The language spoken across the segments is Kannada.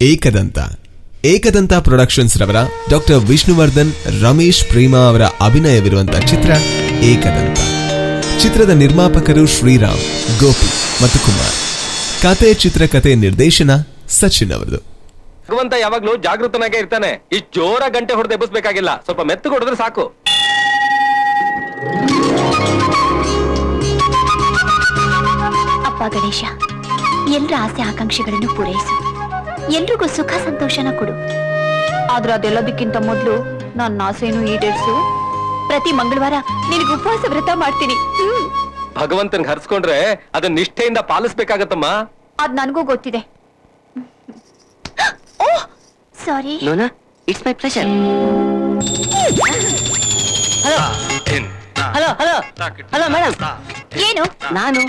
ಏಕದಂತ ಏಕದಂತ ಪ್ರೊಡಕ್ಷನ್ಸ್ ರವರ ಡಾಕ್ಟರ್ ವಿಷ್ಣುವರ್ಧನ್, ರಮೇಶ್ ಪ್ರೇಮಾ ಅವರ ಅಭಿನಯವಿರುವಂತಹ ಚಿತ್ರ ಏಕದಂತ. ಚಿತ್ರದ ನಿರ್ಮಾಪಕರು ಶ್ರೀರಾಮ್, ಗೋಪಿ ಮತ್ತು ಕುಮಾರ್. ಕತೆ, ಚಿತ್ರಕಥೆ, ನಿರ್ದೇಶನ ಸಚಿನ್ ಅವರದು. ಭಗವಂತ ಯಾವಾಗ್ಲೂ ಜಾಗೃತನಾಗೇ ಇರ್ತಾನೆ. ಇಷ್ಟು ಜೋರ ಗಂಟೆ ಹೊಡೆದು ಎಬ್ಬಿಸ್ಬೇಕಾಗಿಲ್ಲ, ಸ್ವಲ್ಪ ಮೆತ್ತಗೆ ಹೊಡೆದ್ರೆ ಸಾಕು. ಅಪ್ಪ ಗಣೇಶ, ಎಲ್ಲರ ಆಸೆ ಆಕಾಂಕ್ಷೆಗಳನ್ನು ಪೂರೈಸು, ಎಲ್ರಿಗೂ ಸುಖ ಸಂತೋಷನ ಕೊಡು. ಆದ್ರೆ ಅದೆಲ್ಲದಕ್ಕಿಂತ ಮೊದಲು ನನ್ನ ಆಸೆಯನ್ನು ಈಡೇರಿಸು. ಪ್ರತಿ ಮಂಗಳವಾರ ನಿನಗೆ ಉಪವಾಸ ವ್ರತ ಮಾಡ್ತೀನಿ. ಭಗವಂತನ್ ಹರ್ಸ್ಕೊಂಡ್ರೆ ಅದನ್ನ ನಿಷ್ಠೆಯಿಂದ ಪಾಲಿಸ್ಬೇಕಾಗತ್ತಮ್ಮ. ಅದ್ ನನಗೂ ಗೊತ್ತಿದೆ. Oh sorry. ನೋನಾ, it's my pleasure. Hello hello hello hello madam. ಏನು? ನಾನು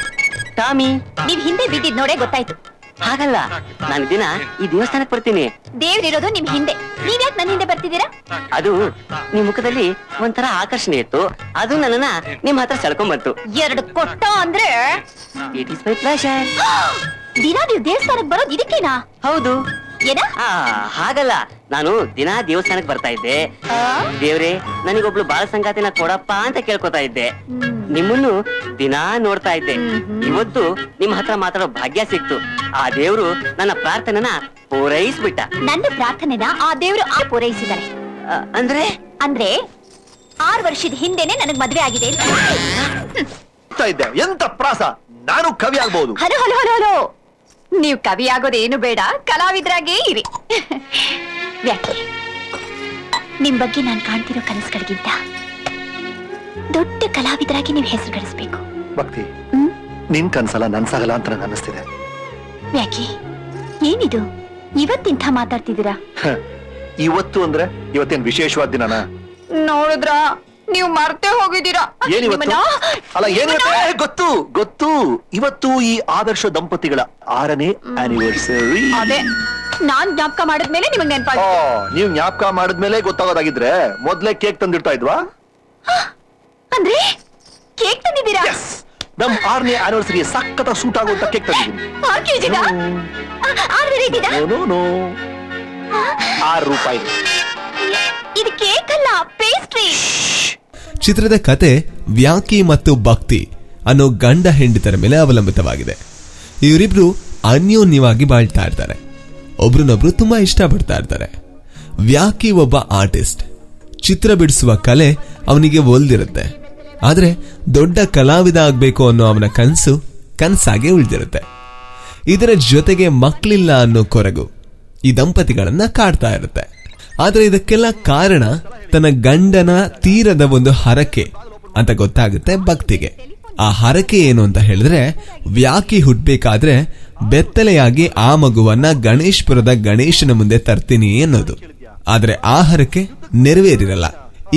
ಟಾಮಿ. ನೀವ್ ಹಿಂದೆ ಬಿದ್ದಿದ್ ನೋಡೇ ಗೊತ್ತಾಯ್ತು. ಹಾಗಲ್ಲ, ನಾನು ದಿನ ಈ ದೇವಸ್ಥಾನಕ್ಕೆ ಬರ್ತೀನಿ. ದೇವ್ರಿರೋದು ನಿಮ್ ಹಿಂದೆ, ನೀವ್ಯಾಕೆ ನನ್ನ ಹಿಂದೆ ಬರ್ತಿದ್ದೀರಾ? ಅದು ನಿಮ್ ಮುಖದಲ್ಲಿ ಒಂಥರ ಆಕರ್ಷಣೆ ಇತ್ತು, ಅದು ನನ್ನನ್ನ ನಿಮ್ ಹತ್ರ ಸೆಳ್ಕೊಂಡ್ ಬಂತು. ಎರಡು ಕೊಟ್ಟ ಅಂದ್ರೆ ಇಟ್ ಇಸ್ ಮೈ ಪ್ಲೆಷರ್. ದಿನ ನೀವು ದೇವಸ್ಥಾನಕ್ಕೆ ಬರೋದು ಇದಕ್ಕೇನಾ? ಹೌದು. ಏನ? ಹಾಗಲ್ಲ, ನಾನು ದಿನ ದೇವಸ್ಥಾನಕ್ಕೆ ಬರ್ತಾ ಇದ್ದೆ. ದೇವ್ರೆ, ನನಗೊಬ್ಳು ಬಾಳ ಸಂಗಾತಿನ ಕೊಡಪ್ಪ ಅಂತ ಕೇಳ್ಕೊತಾ ಇದ್ದೆ. ನಿಮ್ಮನ್ನು ದಿನಾ ನೋಡ್ತಾ ಇದ್ದೆ. ಇವತ್ತು ನಿಮ್ ಹತ್ರ ಮಾತಾಡೋ ಭಾಗ್ಯ ಸಿಕ್ತು. ಆ ದೇವ್ರು ನನ್ನ ಪ್ರಾರ್ಥನೆನ ಪೂರೈಸ್ಬಿಟ್ಟ. ನನ್ನ ಪ್ರಾರ್ಥನೆನ ಆ ದೇವ್ರು ಪೂರೈಸಿದ್ದಾರೆ. ಅಂದ್ರೆ ಅಂದ್ರೆ 6 ವರ್ಷದ ಹಿಂದೆನೆ ನನಗ್ ಮದ್ವೆ ಆಗಿದೆ. ಎಂತ ಪ್ರಾಸ, ನಾನು ಕವಿ ಆಗ್ಬಹುದು. ಹಲೋ ಹಲೋ ಹಲೋ ಹಲೋ, ನೀವು ಕವಿ ಆಗೋದೇನು ಬೇಡ, ಕಲಾವಿದರಾಗೇ ಇರಿ. ಯಾಕೆ ನಿಮ್ ಬಗ್ಗೆ ನಾನ್ ಕಾಣ್ತಿರೋ ಕನಸುಗಳಿಗಿಂತ ದೊಡ್ಡ ಕಲಾವಿದರಾಗಿ ನೀವು ಹೆಸರು ಗಳಿಸ್ಬೇಕು. ಭಕ್ತಿ, ನಿನ್ ಕನ್ಸಲ್ಲ ನನ್ಸಾಗಲ್ಲ ಅಂತ ನನಗೆ ಅನ್ನಿಸ್ತಿದೆ. ಯಾಕೆ? ಏನಿದು ಇವತ್ತಿಂತ ಮಾತಾಡ್ತಿದ್ದೀರಾ? ಇವತ್ತು ಅಂದ್ರೆ ಇವತ್ತೇನ್ ವಿಶೇಷವಾದ ದಿನನಾ? ನೋಡಿದ್ರ ನೀವು ಮರ್ತೇ ಹೋಗಿದ್ದೀರಾ. ಏನಿವತ್ತು? ಅಲ್ಲ ಏನಿವತ್ತು? ಗೊತ್ತು ಗೊತ್ತು, ಇವತ್ತು ಈ ಆದರ್ಶ ದಂಪತಿಗಳ 6ನೇ ಆನಿವರ್ಸರಿ. ಅದೇ ನಾನ್ ಜ್ಞಾಪಕ ಮಾಡಿದ್ಮೇಲೆ ನಿಮಗೆ ನೆನಪಾಗ. ನೀವ್ ಜ್ಞಾಪಕ ಮಾಡಿದ್ಮೇಲೆ ಗೊತ್ತಾಗೋದಾಗಿದ್ರೆ ಮೊದ್ಲೇ ಕೇಕ್ ತಂದಿಡ್ತಾ ಇದ್ವಾ? ಅಂದ್ರೆ ಕೇಕ್ ತಂದಿದ್ದೀರಾ? ನಮ್ 6ನೇ ಆನಿವರ್ಸರಿ ಸಕ್ಕತ್ತ ಸೂಟ್ ಆಗುವಂತ ಕೇಕ್ ತಂದಿದ್ದೀನಿ. 6 ಕೆಜಿಗ? 6 ವೆರೈಟಿದ? ನೋ, 6 ರೂಪಾಯಿ. ಇದು ಕೇಕ್ ಅಲ್ಲ, ಪೇಸ್ಟ್ರಿ. ಚಿತ್ರದ ಕತೆ ವ್ಯಾಕಿ ಮತ್ತು ಭಕ್ತಿ ಅನ್ನೋ ಗಂಡ ಹೆಂಡತರ ಮೇಲೆ ಅವಲಂಬಿತವಾಗಿದೆ. ಇವರಿಬ್ರು ಅನ್ಯೋನ್ಯವಾಗಿ ಬಾಳ್ತಾ ಇರ್ತಾರೆ, ಒಬ್ರನ್ನೊಬ್ರು ತುಂಬಾ ಇಷ್ಟಪಡ್ತಾ ಇರ್ತಾರೆ. ವ್ಯಾಕಿ ಒಬ್ಬ ಆರ್ಟಿಸ್ಟ್, ಚಿತ್ರ ಬಿಡಿಸುವ ಕಲೆ ಅವನಿಗೆ ಒಲ್ದಿರುತ್ತೆ. ಆದ್ರೆ ದೊಡ್ಡ ಕಲಾವಿದ ಆಗ್ಬೇಕು ಅನ್ನೋ ಅವನ ಕನಸಾಗೆ ಉಳಿದಿರುತ್ತೆ. ಇದರ ಜೊತೆಗೆ ಮಕ್ಕಳಿಲ್ಲ ಅನ್ನೋ ಕೊರಗು ಈ ದಂಪತಿಗಳನ್ನ ಕಾಡ್ತಾ ಇರುತ್ತೆ. ಆದ್ರೆ ಇದಕ್ಕೆಲ್ಲ ಕಾರಣ ತನ್ನ ಗಂಡನ ತೀರದ ಒಂದು ಹರಕೆ ಅಂತ ಗೊತ್ತಾಗುತ್ತೆ ಭಕ್ತಿಗೆ. ಆ ಹರಕೆ ಏನು ಅಂತ ಹೇಳಿದ್ರೆ, ವ್ಯಾಕಿ ಹುಟ್ಬೇಕಾದ್ರೆ ಬೆತ್ತಲೆಯಾಗಿ ಆ ಮಗುವನ್ನ ಗಣೇಶ್ಪುರದ ಗಣೇಶನ ಮುಂದೆ ತರ್ತೀನಿ ಅನ್ನೋದು. ಆದ್ರೆ ಆ ಹರಕೆ ನೆರವೇರಿರಲ್ಲ.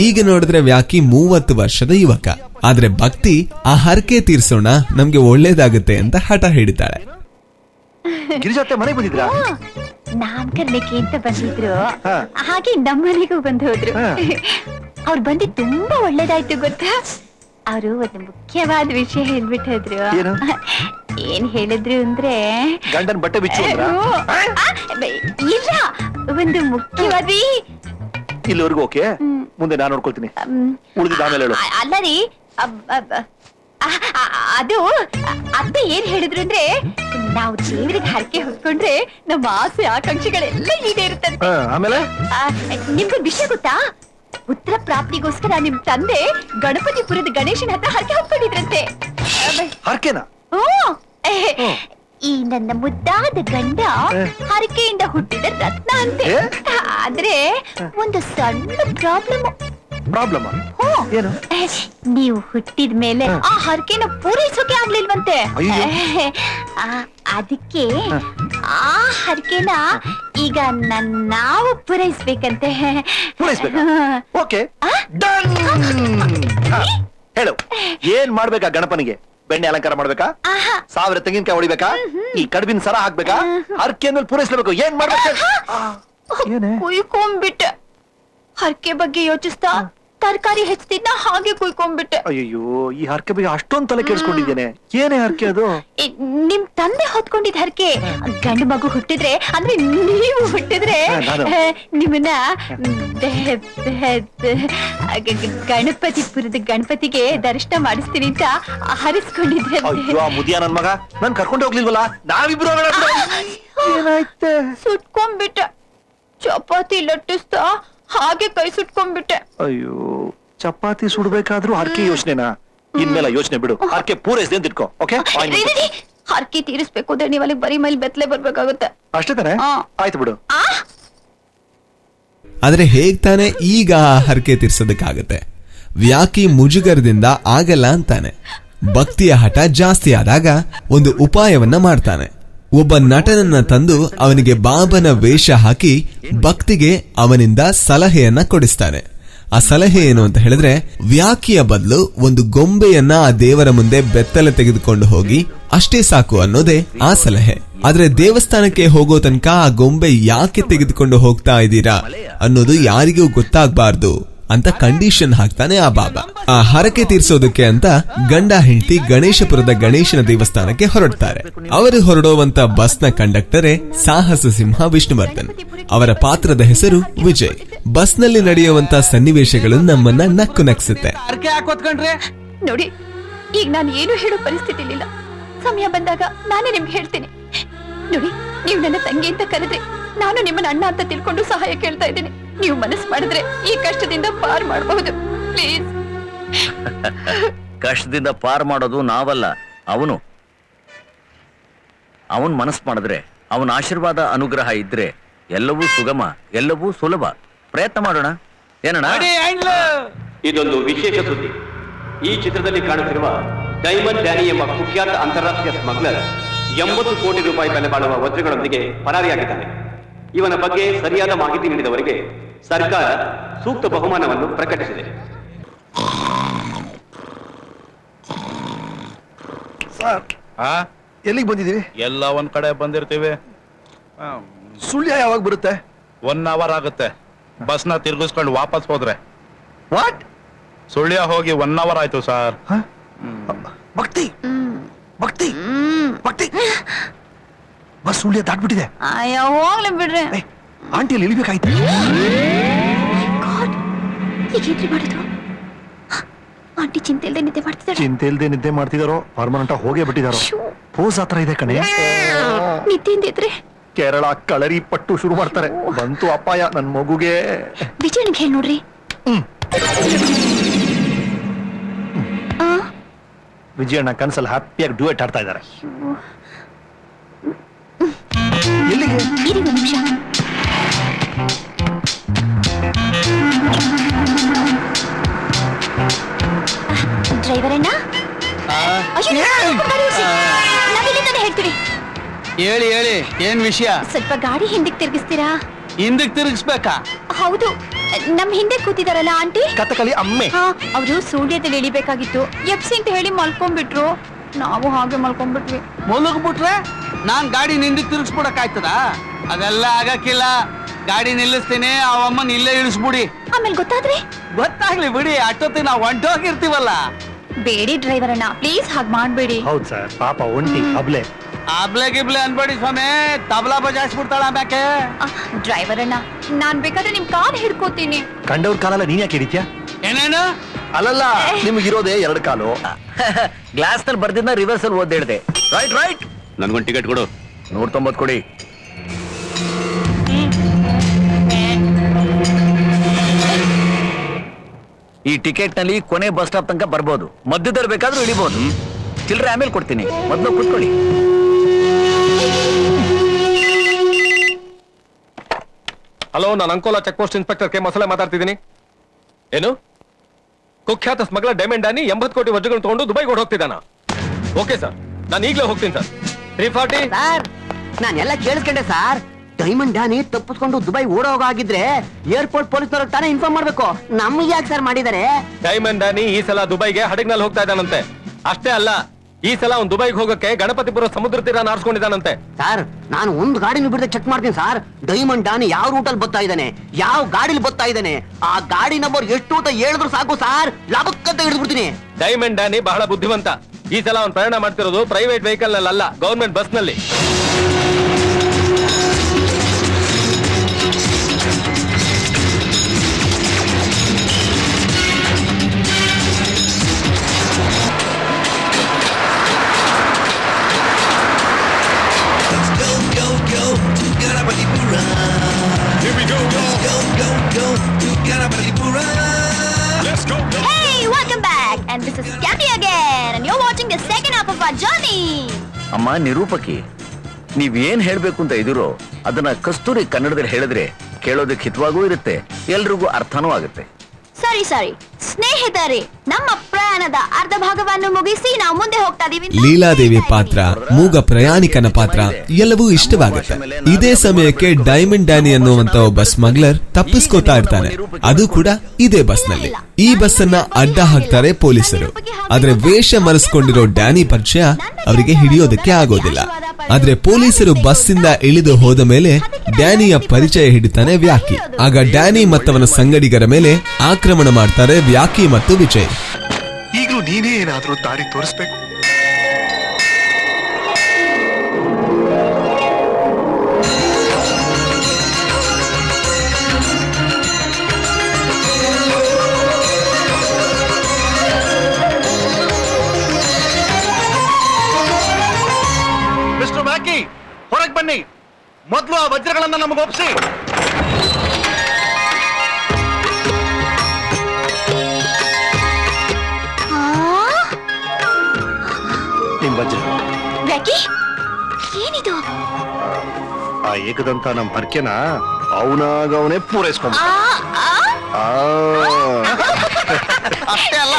ಈಗ ನೋಡಿದ್ರೆ ವ್ಯಾಕಿ 30 ವರ್ಷದ ಯುವಕ. ಆದ್ರೆ ಭಕ್ತಿ ಆ ಹರಕೆ ತೀರ್ಸೋಣ, ನಮ್ಗೆ ಒಳ್ಳೇದಾಗುತ್ತೆ ಅಂತ ಹಠ ಹಿಡಿತಾಳೆ. ಗಿರಿಜಾತೆ ಮನೆಗೆ ಬಂದಿದ್ರಾ? ನಾಮಕರಣಕ್ಕೆ ಅಂತ ಬಂದಿದ್ರು, ಹಾಗೆ ನಮ್ಮನೆಗೂ ಬಂದು ಹೋದ್ರು. ಅವ್ರು ಬಂದು ತುಂಬಾ ಒಳ್ಳೇದಾಯ್ತು ಗೊತ್ತಾ. ಅವರು ಒಂದು ಮುಖ್ಯವಾದ ವಿಷಯ ಹೇಳ್ಬಿಟ್ಟಿದ್ರು. ಏನ್ ಹೇಳಿದ್ರು ಅಂದ್ರೆ, ಗಂಡನ್ ಬಟ್ಟೆ ಬಿಚ್ಚು ಅಂದ್ರ? ಇಲ್ಲ, ಒಂದು ಮುಖ್ಯವಾದ. ಇಲ್ಲಿವರೆಗೂ ಓಕೆ, ಮುಂದೆ ನಾನು ನೋಡ್ಕೊಳ್ತೀನಿ, ಉಳಿದಿದ್ದ ಆಮೇಲೆ ಹೇಳು. ಅಲ್ಲ ರೀ, ಅದು ಅತ್ತೆ ಏನ್ ಹೇಳಿದ್ರು ಅಂದ್ರೆ, ನಾವು ದೇವರಿಗೆ ಹರಕೆ ಹೊತ್ಕೊಂಡ್ರೆ ನಮ್ಮ ಆಸೆ ಆಕಾಂಕ್ಷೆಗಳೆಲ್ಲ ಈಡೇರುತ್ತಂತೆ. ಆಮೇಲೆ ನಿಮ್ಗೊಂದು ವಿಷಯ ಗೊತ್ತಾ? ಪುತ್ರ ಪ್ರಾಪ್ತಿಗೋಸ್ಕರ ನಿಮ್ ತಂದೆ ಗಣಪತಿಪುರದ ಗಣೇಶನ ಹತ್ರ ಹರಕೆ ಹೊತ್ಕೊಂಡಿದ್ರಂತೆ. ಹರಕೆನಾ? ಈ ನನ್ನ ಮುದ್ದಾದ ಗಂಡ ಹರಕೆಯಿಂದ ಹುಟ್ಟಿದ ರತ್ನ ಅಂತೆ. ಆದ್ರೆ ಒಂದು ಸಣ್ಣ ಪ್ರಾಬ್ಲಮ್ ಏನು? ನೀವು ಹುಟ್ಟಿದ ಮೇಲೆ ಆ ಹರಕೆನ ಪೂರೈಸೋಕೆ ಆಗ್ಲಿಲ್ವಂತೆ. ಅದಕ್ಕೆ ಆ ಹರಕೆನ ಈಗ ನಾವು ಪೂರೈಸ್ಬೇಕಂತೆ. ಓಕೆ, ಹೇಳು, ಏನ್ ಮಾಡ್ಬೇಕಾ ಗಣಪನಿಗೆ? ಬೆಣ್ಣೆ ಅಲಂಕಾರ ಮಾಡ್ಬೇಕಾ? 1000 ತೆಂಗಿನಕಾಯಿ ಹೊಡಿಬೇಕಾ? ಈ ಕಡುಬಿನ ಸರ ಹಾಕ್ಬೇಕಾ? ಹರಕೆ ಮೇಲೆ ಪೂರೈಸ್ಲೇಬೇಕು. ಏನ್ ಮಾಡ್ಬೇಕು? ಕುಯ್ಕೊಂಡ್ಬಿಟ್ಟೆ. ಹರಕೆ ಬಗ್ಗೆ ಯೋಚಿಸ್ತಾ ತರಕಾರಿ ಹೆಚ್ಚಿದ್ನ ಹಾಗೆ ಕುಯ್ಕೊಂಡ್ಬಿಟ್ಟೆ. ಅಯ್ಯೋ, ಈ ಹರಕೆ ಬಗ್ಗೆ ಅಷ್ಟೊಂದು ತಲೆ ಕೆಡಿಸ್ಕೊಂಡಿದ್ದೇನೆ. ಏನೇ ಹರಕೆ ಅದು? ನಿಮ್ ತಂದೆ ಹೊತ್ಕೊಂಡಿದ್ ಹರಕೆ ಗಂಡು ಮಗು ಹುಟ್ಟಿದ್ರೆ ಅಂದ್ರೆ ನೀವು ಹುಟ್ಟಿದ್ರೆ ನಿಮ್ಮನ್ನ ಗಣಪತಿಪುರದ ಗಣಪತಿಗೆ ದರ್ಶನ ಮಾಡಿಸ್ತೀನಿ ಅಂತ ಹರಿಸ್ಕೊಂಡಿದ್ರೆ ಮುದಿಯ ನನ್ ಮಗ ನನ್ ಕರ್ಕೊಂಡು ಹೋಗ್ಲಿಲ್ವಲ್ಲ ನಾವಿಬ್ರು ಸುಟ್ಕೊಂಡ್ಬಿಟ್ಟೆ. ಚಪಾತಿ ಲಟ್ಟಿಸ್ತಾ ಹಾಗೆ ಕೈ ಸುಟ್ಕೊಂಡ್ಬಿಟ್ಟೆ. ಅಯ್ಯೋ ಚಪಾತಿ ಸುಡ್ಬೇಕಾದ್ರೂ ಹರಕೆ ಯೋಚನೆನಾ? ಇನ್ಮೇಲೆ ಯೋಚನೆ ಬಿಡು, ಹರಕೆ ಪೂರೈಸಿದೆ ಅಂತ ಇಟ್ಕೋ. ಓಕೆ, ಹರಕೆ ತೀರಿಸ್ಬೇಕು ಅಂದ್ರೆ ನೀವು ಅಲ್ಲಿಗೆ ಬರೀ ಮೈಲ್ ಬೆತ್ತಲೆ ಬರ್ಬೇಕಾಗುತ್ತೆ. ಅಷ್ಟೇ ತಾನೆ? ಆಯ್ತು ಬಿಡು. ಆದ್ರೆ ಹೇಗ್ ತಾನೆ ಈಗ ಹರಕೆ ತೀರ್ಸೋದಕ್ಕಾಗತ್ತೆ? ವ್ಯಾಕಿ ಮುಜುಗರದಿಂದ ಆಗಲ್ಲ ಅಂತಾನೆ. ಭಕ್ತಿಯ ಹಠ ಜಾಸ್ತಿ ಆದಾಗ ಒಂದು ಉಪಾಯವನ್ನ ಮಾಡ್ತಾನೆ. ಒಬ್ಬ ನಟನನ್ನ ತಂದು ಅವನಿಗೆ ಬಾಬನ ವೇಷ ಹಾಕಿ ಭಕ್ತಿಗೆ ಅವನಿಂದ ಸಲಹೆಯನ್ನ ಕೊಡಿಸ್ತಾನೆ. ಆ ಸಲಹೆ ಏನು ಅಂತ ಹೇಳಿದ್ರೆ, ವ್ಯಾಕಿಯ ಬದಲು ಒಂದು ಗೊಂಬೆಯನ್ನ ಆ ದೇವರ ಮುಂದೆ ಬೆತ್ತಲೆ ತೆಗೆದುಕೊಂಡು ಹೋಗಿ ಅಷ್ಟೇ ಸಾಕು ಅನ್ನೋದೇ ಆ ಸಲಹೆ. ಆದ್ರೆ ದೇವಸ್ಥಾನಕ್ಕೆ ಹೋಗೋ ತನಕ ಆ ಗೊಂಬೆ ಯಾಕೆ ತೆಗೆದುಕೊಂಡು ಹೋಗ್ತಾ ಇದ್ದೀರಾ ಅನ್ನೋದು ಯಾರಿಗೂ ಗೊತ್ತಾಗ್ಬಾರ್ದು ಅಂತ ಕಂಡೀಷನ್ ಹಾಕ್ತಾನೆ ಆ ಬಾಬಾ. ಆ ಹರಕೆ ತೀರ್ಸೋದಕ್ಕೆ ಅಂತ ಗಂಡ ಹೆಂಡತಿ ಗಣೇಶಪುರದ ಗಣೇಶನ ದೇವಸ್ಥಾನಕ್ಕೆ ಹೊರಡ್ತಾರೆ. ಅವರು ಹೊರಡುವಂತ ಬಸ್ನ ಕಂಡಕ್ಟರೇ ಸಾಹಸ ಸಿಂಹ ವಿಷ್ಣುವರ್ಧನ್. ಅವರ ಪಾತ್ರದ ಹೆಸರು ವಿಜಯ್. ಬಸ್ನಲ್ಲಿ ನಡೆಯುವಂತ ಸನ್ನಿವೇಶಗಳು ನಮ್ಮನ್ನ ನಕ್ಕು ನಕ್ಸುತ್ತೆ. ನೋಡಿ, ಈಗ ನಾನು ಏನು ಹೇಳೋ ಪರಿಸ್ಥಿತಿ ಇಲ್ಲ. ಸಮಯ ಬಂದಾಗ ನಾನೇ ನಿಮ್ಗೆ ಹೇಳ್ತೀನಿ. ನೋಡಿ, ನೀವು ನನ್ನ ತಂಗಿ ಅಂತ ಕರೆದ್ರೆ ನಾನು ನಿಮ್ಮನ್ನ ಅಣ್ಣ ಅಂತ ತಿಳ್ಕೊಂಡು ಸಹಾಯ ಕೇಳ್ತಾ ಇದ್ದೀನಿ. ನೀವು ಮನಸ್ಸು ಮಾಡಿದ್ರೆ ಈ ಕಷ್ಟದಿಂದ ಪಾರ್ ಮಾಡಬಹುದು. ಪ್ಲೀಸ್. ಕಷ್ಟದಿಂದ ಪಾರ್ ಮಾಡೋದು ನಾವಲ್ಲ, ಅವನು. ಅವನ್ ಮನಸ್ಸು ಮಾಡಿದ್ರೆ, ಅವನ ಆಶೀರ್ವಾದ ಅನುಗ್ರಹ ಇದ್ರೆ ಎಲ್ಲವೂ ಸುಗಮ, ಎಲ್ಲವೂ ಸುಲಭ. ಪ್ರಯತ್ನ ಮಾಡೋಣ, ಏನಣ್ಣ? ಇದೊಂದು ವಿಶೇಷ ಸುದ್ದಿ. ಈ ಚಿತ್ರದಲ್ಲಿ ಕಾಣುತ್ತಿರುವ ಡೈಮಂಡ್ ಡ್ಯಾನಿ ಎಂಬ ಕುಖ್ಯಾತ ಅಂತಾರಾಷ್ಟ್ರೀಯ ಸ್ಮಗ್ಲರ್ 80 ಕೋಟಿ ರೂಪಾಯಿ ಬೆಲೆ ಬಾಳುವ ವಜ್ರಗಳೊಂದಿಗೆ ಪರಾರಿಯಾಗಿದ್ದಾನೆ. ಇವನ ಬಗ್ಗೆ ಸರಿಯಾದ ಮಾಹಿತಿ ನೀಡಿದವರಿಗೆ ಸರ್ಕಾರ ಸೂಕ್ತ ಬಹುಮಾನವನ್ನು ಪ್ರಕಟಿಸಿದೆ. ಎಲ್ಲಿಗೆ ಬಂದಿದ್ದೀವಿ? ಎಲ್ಲ ಒಂದ್ ಕಡೆ ಬಂದಿರ್ತೀವಿ. ಸುಳ್ಯ ಯಾವಾಗ ಬರುತ್ತೆ? 1 hour ಆಗುತ್ತೆ. ಬಸ್ನ ತಿರ್ಗಿಸ್ಕೊಂಡು ವಾಪಸ್ ಹೋದ್ರೆ. ವಾಟ್? ಸುಳ್ಯ ಹೋಗಿ 1 hour ಆಯ್ತು ಸರ್. ಭಕ್ತಿ ಭಕ್ತಿ ಭಕ್ತಿ ಬಸ್ ಸುಳ್ಯ ದಾಟ್ಬಿಟ್ಟಿದೆ. ಅಯ್ಯೋ ಹೋಗ್ಲಿ ಬಿಡ್ರಿ. ಆಂಟಿಯಲ್ಲಿ ಇಳಿಬೇಕಾಯ್ತು. ಈಗೇನ್ರಿ ಮಾಡುದು? ಆಂಟಿ ಚಿಂತೆ ಇಲ್ದೆ ನಿದ್ದೆ ಮಾಡ್ತಿದ್ದಾರೆ. ಚಿಂತೆ ಇಲ್ದೆ ನಿದ್ದೆ ಮಾಡ್ತಿದಾರೋ ಪರ್ಮನೆಂಟ್ ಹೋಗೇ ಬಿಟ್ಟಿದಾರೋ? ಪೋಸ್ ಹತ್ರ ಇದೆ ಕಣೆ. ನಿದ್ದೆಯಿಂದ ಇದ್ರೆ ಕೇರಳ ಕಳರಿ ಪಟ್ಟು ಶುರು ಮಾಡ್ತಾರೆ. ಬಂತು ಅಪಾಯ ನನ್ ಮಗುಗೆ. ವಿಜಯನಿಗೆ ಹೇಳಿ ನೋಡ್ರಿ. ವಿಜಯಣ್ಣ ಕನ್ಸಲ್ಲಿ ಹ್ಯಾಪಿಯಾಗಿ ಡ್ಯೂಯೆಟ್ ಆಡ್ತಾ ಇದ್ದಾರೆ. ಎಲ್ಲಿಗೆ? ಇರಿ ಒಂದು ನಿಮಿಷ. ಡ್ರೈವರ್ ಅಣ್ಣ, ನಾವಿಲ್ಲಿಂದಾನೆ ಹೇಳ್ತೀವಿ. ಹೇಳಿ ಹೇಳಿ, ಏನ್ ವಿಷಯ? ಸ್ವಲ್ಪ ಗಾಡಿ ಹಿಂದಕ್ಕೆ ತಿರ್ಗಿಸ್ತೀರಾ? ಹಿಂದಕ್ಕೆ ತಿರುಗಿಸ್ಬೇಕಾ? ಹೌದು, ನಮ್ ಹಿಂದೆ ಕೂತಿದಾರಲ್ಲ ಆಂಟಿ, ಕಥಕಳಿ ಅಮ್ಮೆ. ಅವರು ಸೂರ್ಯದಲ್ಲಿ ಇಳಿಬೇಕಾಗಿತ್ತು. ಎಪ್ಸಿ ಅಂತ ಹೇಳಿ ಮಲ್ಕೊಂಡ್ಬಿಟ್ರು. ನಾವು ಹಾಗೆ ಮಲ್ಕೊಂಡ್ಬಿಟ್ವಿ. ಮುಳುಗ್ಬಿಟ್ರೆ ನಾನ್ ಗಾಡಿ ಹಿಂದಕ್ಕೆ ತಿರುಗಿಸ್ಬಿಡಕ್ ಆಯ್ತದ? ಅದೆಲ್ಲ ಆಗಕ್ಕಿಲ್ಲ. ಗಾಡಿ ನಿಲ್ಲಿಸ್ತೀನಿ, ಅವಮ್ಮನ್ ಇಲ್ಲೇ ಇಳಿಸ್ಬಿಡಿ. ಆಮೇಲೆ ಗೊತ್ತಾದ್ರೆ? ಗೊತ್ತಾಗ್ಲಿ ಬಿಡಿ, ಅಷ್ಟೊತ್ತಿಗೆ ನಾವು ಹೊಂಟೋಗಿರ್ತೀವಲ್ಲ. ಬೇಡಿ ಡ್ರೈವರ್ ಅಣ್ಣ, ಪ್ಲೀಸ್ ಹಾಗೆ ಮಾಡ್ಬೇಡಿ. ಹೌದು ಸರ್, ಪಾಪ ಒಂಟಿ ಅಬ್ಲೆ. ಆಬ್ಲೆ ಗಿಬ್ಲೆ ಅನ್ಬೇಡಿ ಸ್ವಾಮಿ, ತಬಲಾ ಬಜಾಯಿಸ್ಬಿಡ್ತಾಳ ಆಮ್ಯಾಕೆ. ಡ್ರೈವರ್ ಅಣ್ಣ, ನಾನ್ ಬೇಕಾದ್ರೆ ನಿಮ್ ಕಾಲ್ ಹಿಡ್ಕೋತೀನಿ. ಕಂಡವ್ರ ಕಾಲಲ್ಲ ನೀನ್ ಯಾಕೆ ಹಿಡಿತ್ಯಾ? ಏನೇನು? ಅಲ್ಲಲ್ಲ, ನಿಮ್ಗಿರೋದೇ 2 ಕಾಲು. ಗ್ಲಾಸ್ ನಲ್ಲಿ ಬರ್ದಿದ್ದ ರಿವರ್ಸ್ ಅಲ್ಲಿ ಓದ್ ಹೇಳಿದೆ. Right right. ನನ್ಗೊಂದು ಟಿಕೆಟ್ ಕೊಡು. 190 ಕೊಡಿ. ಈ ಟಿಕೆಟ್ ನಲ್ಲಿ ಕೊನೆ ಬಸ್ ಸ್ಟಾಪ್ ತನಕ ಬರ್ಬೋದು. ಮಧ್ಯದಲ್ಲಿ ಬೇಕಾದ್ರೂ ಇಳಿಬಹುದು. ಚಿಲ್ಲರೆ ಆಮೇಲೆ ಕೊಡ್ತೀನಿ, ಮೊದಲು ಕೂತ್ಕೊಳ್ಳಿ. ಹಲೋ, ನಾನು Ankola check post inspector K ಮೊಸಳೆ ಮಾತಾಡ್ತಿದ್ದೀನಿ. ಏನು? ಕುಖ್ಯಾತ ಸ್ಮಗ್ಲರ್ ಡೈಮಂಡ್ ಡ್ಯಾನಿ 80 ಕೋಟಿ ವಜ್ರಗಳನ್ನು ತಗೊಂಡು ದುಬೈಗೆ ಹೋಗ್ತಿದ್ದಾನ? ಓಕೆ ಸರ್, ನಾನು ಈಗಲೇ ಹೋಗ್ತೀನಿ ಸರ್. 340. ಸರ್, ನಾನೆಲ್ಲ ಕೇಳಿಸ್ಕೊಂಡೆ ಸರ್. ಡೈಮಂಡ್ ಡ್ಯಾನಿ ತಪ್ಪಿಸ್ಕೊಂಡು ದುಬೈ ಓಡೋಗಾಗಿದ್ರೆ ಏರ್ಪೋರ್ಟ್ ಪೊಲೀಸ್ನವ್ರಿಗೆ ತಾನೇ ಇನ್ಫಾರ್ಮ್ ಮಾಡ್ಬೇಕು. ನಮ್ಗೆ ಯಾಕೆ ಸರ್ ಮಾಡಿದ್ದಾರೆ? ಡೈಮಂಡ್ ಡ್ಯಾನಿ ಈ ಸಲ ದುಬೈಗೆ ಹಡಗ್ನಲ್ಲಿ ಹೋಗ್ತಾ ಇದ್ದಾನಂತೆ. ಅಷ್ಟೇ ಅಲ್ಲ, ಈ ಸಲ ಅವ್ನು ದುಬೈಗೆ ಹೋಗಕ್ಕೆ ಗಣಪತಿಪುರ ಸಮುದ್ರ ತೀರ ಆರಿಸ್ಕೊಂಡಿದ್ದಾನಂತೆ. ಸರ್, ನಾನು ಒಂದು ಗಾಡಿನ ಬಿಡದೆ ಚೆಕ್ ಮಾಡ್ತೀನಿ ಸರ್. ಡೈಮಂಡ್ ಡ್ಯಾನಿ ಯಾವ ರೂಟಲ್ಲಿ ಬರ್ತಾ ಇದ್ದಾನೆ, ಯಾವ ಗಾಡಿಲಿ ಬರ್ತಾ ಇದ್ದಾನೆ, ಆ ಗಾಡಿ ನಂಬರ್ ಎಷ್ಟು ಅಂತ ಹೇಳಿದ್ರು ಸಾಕು ಸರ್, ಲಾಭಕ್ಕಂತ ಹಿಡಿದ್ಬಿಡ್ತೀನಿ. ಡೈಮಂಡ್ ಡ್ಯಾನಿ ಬಹಳ ಬುದ್ಧಿವಂತ. ಈ ಸಲ ಅವ್ನು ಪ್ರಯಾಣ ಮಾಡ್ತಿರೋದು ಪ್ರೈವೇಟ್ ವೆಹಿಕಲ್ ನಲ್ಲಿ ಅಲ್ಲ, ಗವರ್ಮೆಂಟ್ ಬಸ್ ನಲ್ಲಿ. Hey, welcome back, and this is Candy again, and you're watching the second half of our journey. ಅಮ್ಮ ನಿರೂಪಕಿ, ನೀವೇನ್ ಹೇಳ್ಬೇಕು ಅಂತ ಇದಿರೋ ಅದನ್ನ ಕಸ್ತೂರಿ ಕನ್ನಡದಲ್ಲಿ ಹೇಳಿದ್ರೆ ಕೇಳೋದಕ್ಕೆ ಹಿತವಾಗೂ ಇರುತ್ತೆ, ಎಲ್ರಿಗೂ ಅರ್ಥನೂ ಆಗುತ್ತೆ. ಸರಿ ಸ್ನೇಹಿತರೆ, ನಮ್ಮ ಪ್ರಯಾಣದ ಅರ್ಧ ಭಾಗವನ್ನು ಮುಗಿಸಿ ನಾವು ಮುಂದೆ ಹೋಗ್ತಾ ಇದೀವಿ. ಲೀಲಾದೇವಿ ಪಾತ್ರ, ಮೂಗ ಪ್ರಯಾಣಿಕನ ಪಾತ್ರ ಎಲ್ಲವೂ ಇಷ್ಟವಾಗುತ್ತೆ. ಇದೇ ಸಮಯಕ್ಕೆ ಡೈಮಂಡ್ ಡ್ಯಾನಿ ಅನ್ನುವಂತ ಒಬ್ಬ ಸ್ಮಗ್ಲರ್ ತಪ್ಪಿಸ್ಕೋತಾ ಇರ್ತಾನೆ, ಅದು ಕೂಡ ಇದೇ ಬಸ್ ನಲ್ಲಿ. ಈ ಬಸ್ ಅನ್ನ ಅಡ್ಡ ಹಾಕ್ತಾರೆ ಪೊಲೀಸರು. ಆದ್ರೆ ವೇಷ ಮರೆಸ್ಕೊಂಡಿರೋ ಡ್ಯಾನಿ ಪರಿಚಯ ಅವರಿಗೆ ಹಿಡಿಯೋದಕ್ಕೆ ಆಗೋದಿಲ್ಲ. ಆದ್ರೆ ಪೊಲೀಸರು ಬಸ್ಸಿಂದ ಇಳಿದು ಹೋದ ಮೇಲೆ ಡ್ಯಾನಿಯ ಪರಿಚಯ ಹಿಡಿತಾನೆ ವ್ಯಾಕಿ. ಆಗ ಡ್ಯಾನಿ ಮತ್ತವನ ಸಂಗಡಿಗರ ಮೇಲೆ ಆಕ್ರಮಣ ಮಾಡ್ತಾರೆ ವ್ಯಾಕಿ ಮತ್ತು ವಿಜಯ್. ಈಗಲೂ ನೀನೇ ಏನಾದ್ರೂ ದಾರಿ ತೋರಿಸ್ಬೇಕು. ಮಿಸ್ಟರ್ ವ್ಯಾಕಿ, ಹೊರಗೆ ಬನ್ನಿ. ಮೊದಲು ಆ ವಜ್ರಗಳನ್ನ ನಮಗೆ ಒಪ್ಪಿಸಿ. ವ್ಯಾಕಿ, ಏನಿದು? ಆ ಏಕದಂತ ನಮ್ ಹರ್ಕೆನ ಅವನಾಗವನೇ ಪೂರೈಸ್ಕೊಂಡ. ಅಷ್ಟೇ ಅಲ್ಲ,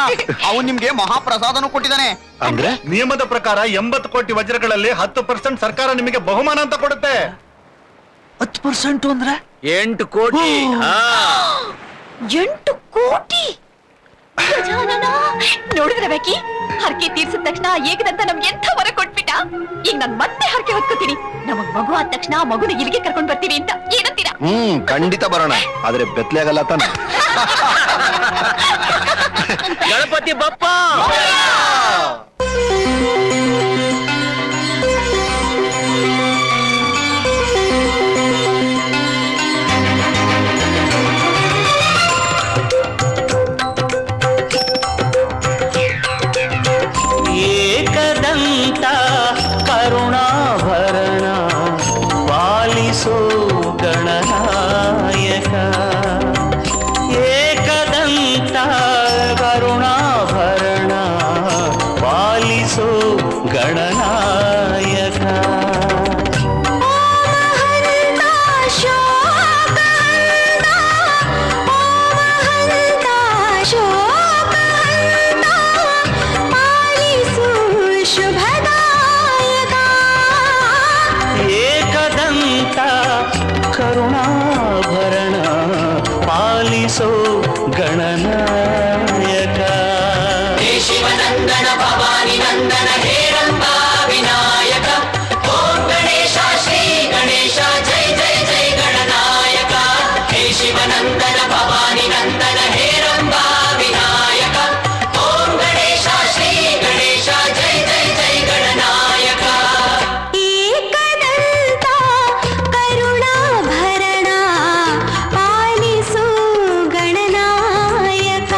ಅವನು ನಿಮ್ಗೆ ಮಹಾಪ್ರಸಾದನೂ ಕೊಟ್ಟಿದ್ದಾನೆ. ಅಂದ್ರೆ ನಿಯಮದ ಪ್ರಕಾರ 80 ಕೋಟಿ ವಜ್ರಗಳಲ್ಲಿ 10% ಸರ್ಕಾರ ನಿಮಗೆ ಬಹುಮಾನ ಅಂತ ಕೊಡುತ್ತೆ. 10% ಅಂದ್ರೆ 8 ಕೋಟಿ. 8 ಕೋಟಿ? ನೋಡಿದ್ರೆ ವ್ಯಾಕಿ, ಹರಕೆ ತೀರ್ಸಿದ ತಕ್ಷಣ ಏಕದಂತ ನಮ್ಗೆ ಎಂಥ ವರ ಕೊಟ್ಬಿಟ್ಟ. ಈಗ ನಾನ್ ಮತ್ತೆ ಹರಕೆ ಹೊತ್ಕೋತೀನಿ, ನಮಗ್ ಮಗು ಆದ ತಕ್ಷಣ ಮಗುನ ಇಲ್ಲಿಗೆ ಕರ್ಕೊಂಡ್ ಬರ್ತೀನಿ ಅಂತ. ಏನಂತೀರಾ? ಖಂಡಿತ ಬರೋಣ, ಆದ್ರೆ ಬೆತ್ಲೆ ಆಗಲ್ಲ ತಾನೆ. ಗಣಪತಿ ಬಪ್ಪ. ಏಕದಂತ ಕರುಣಾಭರಣ ಪಾಲಿಸೋ ಗಣನಾಯಕ. ಏಕದಂತ ಕರುಣಾಭರಣ ಪಾಲಿಸೋ ಗಣನಾಯಕ. ಏಕದಂತ ಕರುಣಾಭರಣ ಪಾಲಿಸೋ ಗಣನಾಯಕ. ಶಿವನಂದನ ಭವಾನಿ ನಂದನ ಹೇರಂಬ ವಿನಾಯಕ. ಓಂ ಗಣೇಶ ಶ್ರೀ ಗಣೇಶ ಜೈ ಜೈ ಜೈ ಗಣನಾಯಕ. ಹೇ ಶಿವನಂದನ ಭವಾನಿ ನಂದನ ಹೇರಂಬ ವಿನಾಯಕ. ಓಂ ಗಣೇಶ ಶ್ರೀ ಗಣೇಶ ಜೈ ಜೈ ಜೈ ಗಣನಾಯಕ. ಏಕದಂತ ಕರುಣಾಭರಣ ಪಾಲಿಸು ಗಣನಾಯಕ.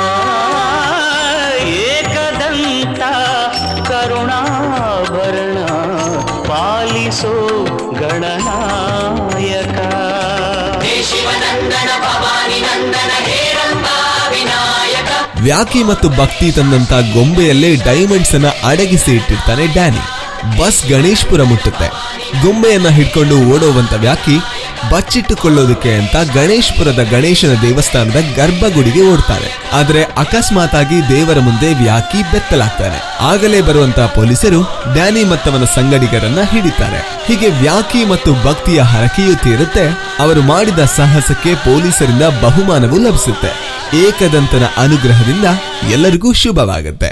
ಏಕದಂತ ಕರುಣಾಭರಣ ಪಾಲಿಸೋ ಗಣನಾಯಕ. ಹೇ ಶಿವನಂದನ ಭವಾನಿ ನಂದನ ಹೇರಂಬ ವಿನಾಯಕ. ವ್ಯಾಕಿ ಮತ್ತು ಭಕ್ತಿ ತಂದಂತ ಗೊಂಬೆಯಲ್ಲೇ ಡೈಮಂಡ್ಸ್ ಅನ್ನ ಅಡಗಿಸಿ ಇಟ್ಟಿರ್ತಾನೆ ಡ್ಯಾನಿ. ಬಸ್ ಗಣೇಶ್ಪುರ ಮುಟ್ಟುತ್ತೆ. ಗೊಂಬೆಯನ್ನ ಹಿಡ್ಕೊಂಡು ಓಡೋವಂತ ವ್ಯಾಕಿ ಬಚ್ಚಿಟ್ಟುಕೊಳ್ಳೋದಕ್ಕೆ ಅಂತ ಗಣೇಶ್ಪುರದ ಗಣೇಶನ ದೇವಸ್ಥಾನದ ಗರ್ಭಗುಡಿಗೆ ಓಡ್ತಾನೆ. ಆದ್ರೆ ಅಕಸ್ಮಾತ್ ಆಗಿ ದೇವರ ಮುಂದೆ ವ್ಯಾಕಿ ಬೆತ್ತಲಾಗ್ತಾನೆ. ಆಗಲೇ ಬರುವಂತ ಪೊಲೀಸರು ಡ್ಯಾನಿ ಮತ್ತವನ ಸಂಗಡಿಗರನ್ನ ಹಿಡಿತಾರೆ. ಹೀಗೆ ವ್ಯಾಕಿ ಮತ್ತು ಭಕ್ತಿಯ ಹರಕೆಯೂ ತೀರುತ್ತೆ. ಅವರು ಮಾಡಿದ ಸಾಹಸಕ್ಕೆ ಪೊಲೀಸರಿಂದ ಬಹುಮಾನವೂ ಲಭಿಸುತ್ತೆ. ಏಕದಂತನ ಅನುಗ್ರಹದಿಂದ ಎಲ್ಲರಿಗೂ ಶುಭವಾಗುತ್ತೆ.